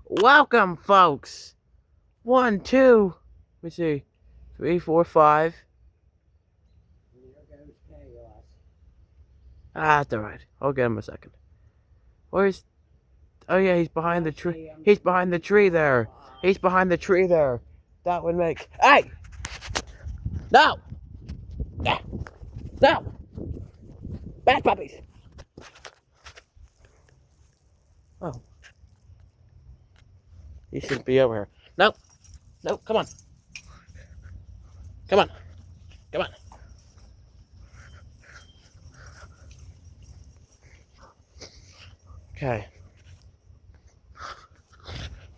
Welcome, folks. 1, 2, let me see, 3, 4, 5. That's alright. I'll get him a second. Where's... Oh yeah, he's behind the tree. He's behind the tree there. He's behind the tree there. That would make... Hey! No! No! No! Bad puppies! Oh. He shouldn't be over here. No! No, come on. Come on. Come on. Okay.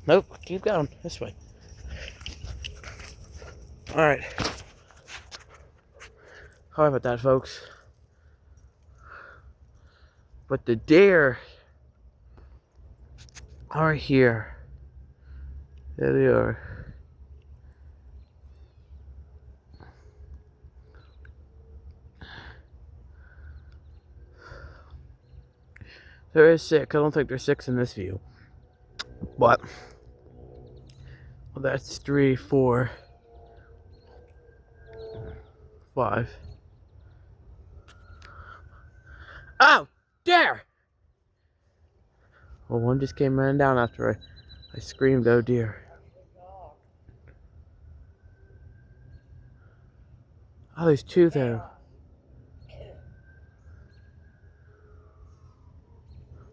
Nope, keep going. This way. Alright. Sorry about that, folks. But the deer are here. There they are. There is 6. I don't think there's 6 in this view. But well, that's 3, 4, 5. Oh, deer! Well, one just came running down after I screamed, oh dear. Oh, there's 2 though.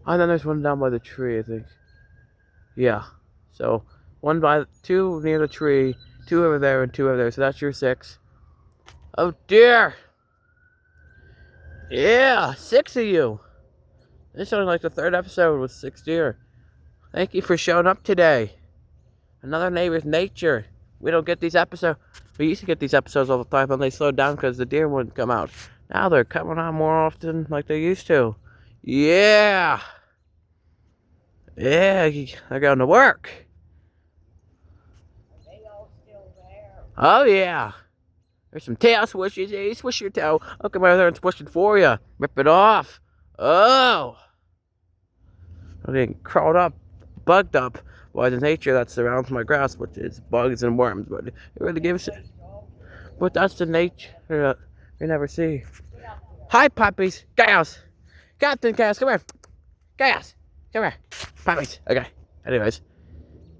Oh, then there's one down by the tree, I think. Yeah. So 2 near the tree, 2 over there, and 2 over there. So that's your 6. Oh dear. Yeah, 6 of you. This is only like the 3rd episode with 6 deer. Thank you for showing up today. Another Neighbor's Nature. We don't get these episodes. We used to get these episodes all the time, and they slowed down because the deer wouldn't come out. Now they're coming out more often like they used to. Yeah. Yeah, they're going to work. Are they all still there? Oh, yeah. There's some tail swishes. Hey, swish your tail. I'll come over there and swish it for you. Rip it off. Oh. I'm getting crawled up, bugged up by the nature that surrounds my grass, which is bugs and worms. But it really gives it. But that's the nature you never see. Hi, puppies. Chaos. Captain Chaos, come here. Chaos. Come here. Puppies. Okay. Anyways.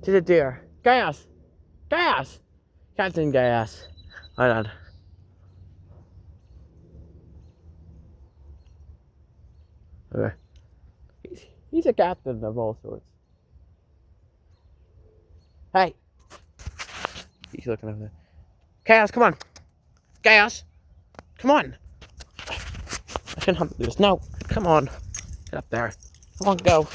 To the deer. Chaos. Chaos. Captain Chaos. Hold on. Okay. He's a captain of all sorts. Hey. He's looking over there. Chaos, come on. Chaos. Come on. I shouldn't have to do this. No. Come on. Get up there. Come on, go.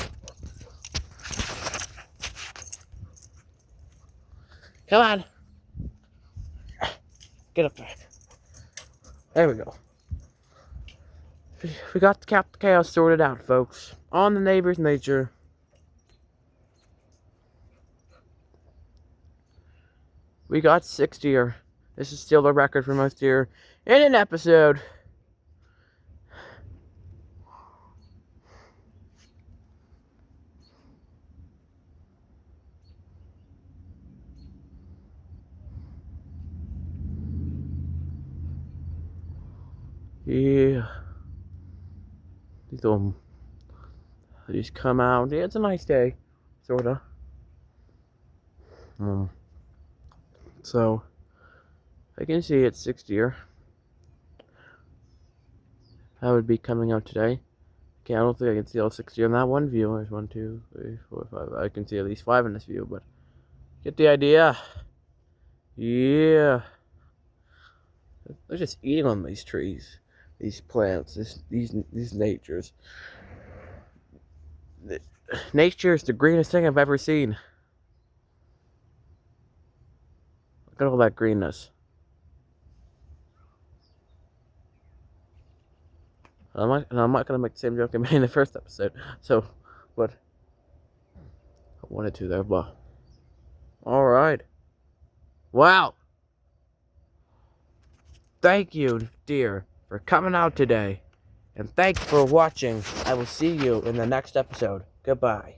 Come on. Get up there. There we go. We got the chaos sorted out, folks. On the Neighbor's Nature. We got 6 deer. This is still the record for most deer in an episode. Yeah. These come out. Yeah, it's a nice day. Sorta. So I can see it's 6 deer. That would be coming out today. Okay, I don't think I can see all 6 deer in that one view. There's 1, 2, 3, 4, 5. I can see at least 5 in this view, but get the idea. Yeah. They're just eating on these trees, these plants, these natures. Nature is the greenest thing I've ever seen. Look at all that greenness. I'm not gonna make the same joke I made in the first episode. So, but I wanted to there, but all right. Wow. Thank you, dear, for coming out today. And thanks for watching. I will see you in the next episode. Goodbye.